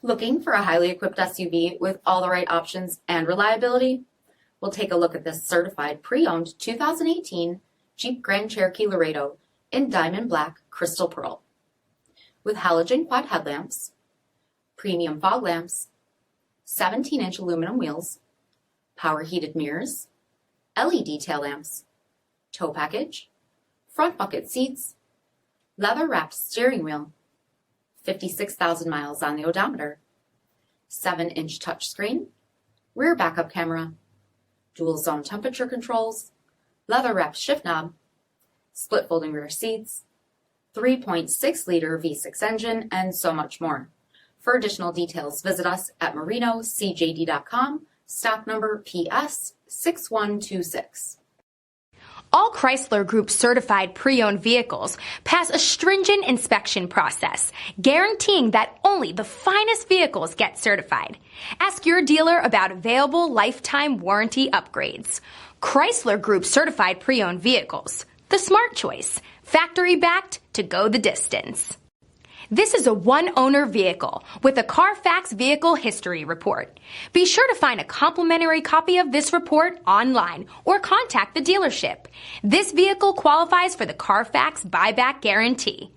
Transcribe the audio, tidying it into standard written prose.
Looking for a highly equipped SUV with all the right options and reliability? We'll take a look at this certified pre-owned 2018 Jeep Grand Cherokee Laredo in diamond black crystal pearl. With halogen quad headlamps, premium fog lamps, 17-inch aluminum wheels, power heated mirrors, LED tail lamps, tow package, front bucket seats, leather wrapped steering wheel, 56,000 miles on the odometer, 7-inch touchscreen, rear backup camera, dual zone temperature controls, leather wrapped shift knob, split folding rear seats, 3.6-liter V6 engine, and so much more. For additional details, visit us at marinocjd.com, stock number PS6126. All Chrysler Group certified pre-owned vehicles pass a stringent inspection process, guaranteeing that only the finest vehicles get certified. Ask your dealer about available lifetime warranty upgrades. Chrysler Group certified pre-owned vehicles, the smart choice, factory backed to go the distance. This is a one-owner vehicle with a CARFAX vehicle history report. Be sure to find a complimentary copy of this report online or contact the dealership. This vehicle qualifies for the CARFAX buyback guarantee.